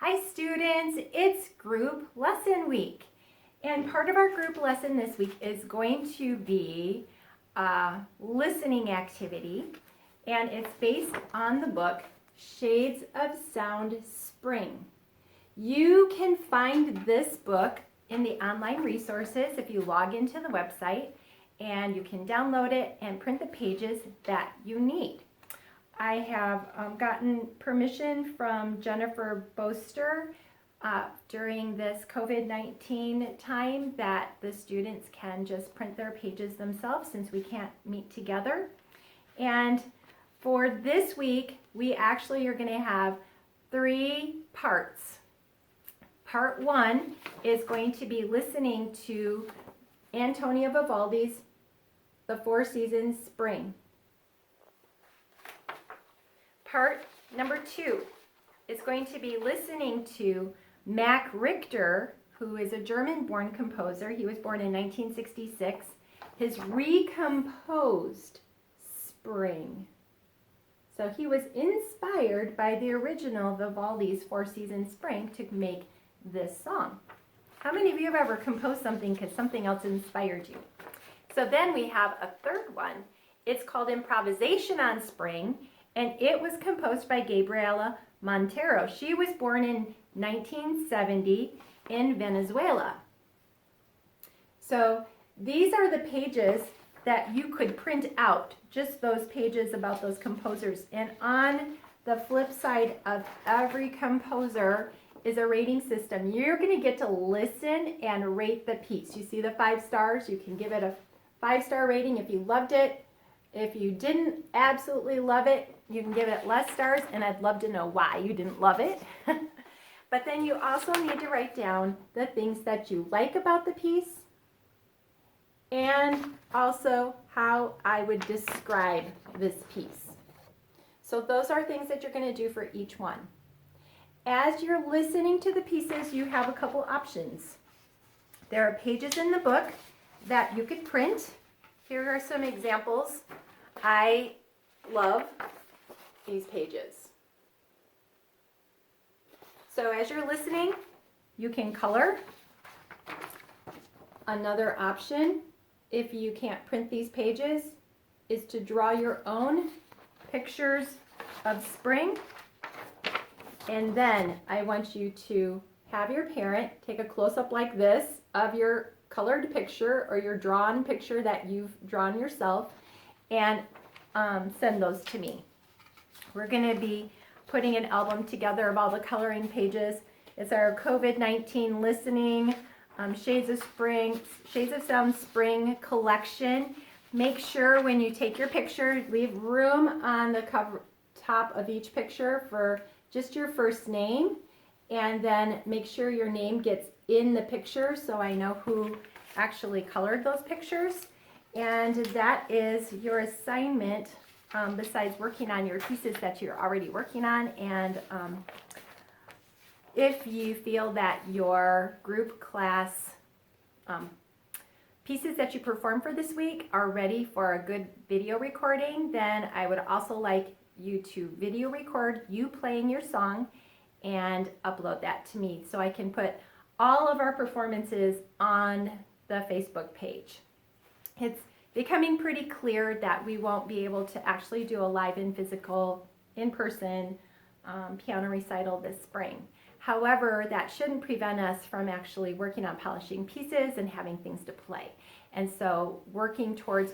Hi students, it's group lesson week. And part of our group lesson this week is going to be a listening activity. And it's based on the book Shades of Sound Spring. You can find this book in the online resources if you log into the website, and you can download it and print the pages that you need. I have gotten permission from Jennifer Boster during this COVID-19 time that the students can just print their pages themselves since we can't meet together. And for this week, we actually are going to have 3 parts. Part 1 is going to be listening to Antonio Vivaldi's The Four Seasons Spring. Part number 2 is going to be listening to Max Richter, who is a German-born composer. He was born in 1966. His recomposed Spring. So he was inspired by the original Vivaldi's Four Seasons Spring to make this song. How many of you have ever composed something because something else inspired you? So then we have a third one. It's called Improvisation on Spring, and it was composed by Gabriela Montero. She was born in 1970 in Venezuela. So these are the pages that you could print out, just those pages about those composers. And on the flip side of every composer is a rating system. You're going to get to listen and rate the piece. You see the 5 stars? You can give it a 5-star rating if you loved it. If you didn't absolutely love it, you can give it less stars, and I'd love to know why you didn't love it. But then you also need to write down the things that you like about the piece and also how I would describe this piece. So those are things that you're going to do for each one. As you're listening to the pieces, you have a couple options. There are pages in the book that you could print. Here are some examples. I love these pages. So as you're listening, you can color. Another option, if you can't print these pages, is to draw your own pictures of spring. And then I want you to have your parent take a close-up like this of your colored picture or your drawn picture that you've drawn yourself, and send those to me. We're going to be putting an album together of all the coloring pages. It's our COVID-19 listening Shades of Sound Spring collection. Make sure when you take your picture, leave room on the top of each picture for just your first name, and then make sure your name gets in the picture so I know who actually colored those pictures. And that is your assignment, besides working on your pieces that you're already working on. And if you feel that your group class pieces that you perform for this week are ready for a good video recording, then I would also like you to video record you playing your song and upload that to me so I can put all of our performances on the Facebook page. It's becoming pretty clear that we won't be able to actually do a live and physical in-person piano recital this spring. However, that shouldn't prevent us from actually working on polishing pieces and having things to play. And so working towards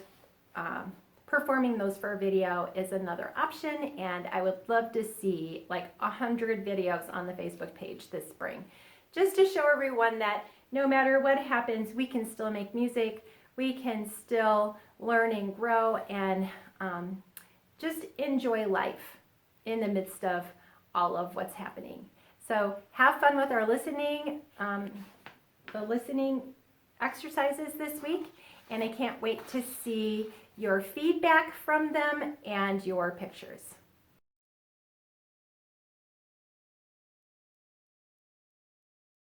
performing those for a video is another option, and I would love to see like 100 videos on the Facebook page this spring, just to show everyone that no matter what happens, we can still make music, we can still learn and grow, and just enjoy life in the midst of all of what's happening. So have fun with our listening, the listening exercises this week, and I can't wait to see your feedback from them and your pictures.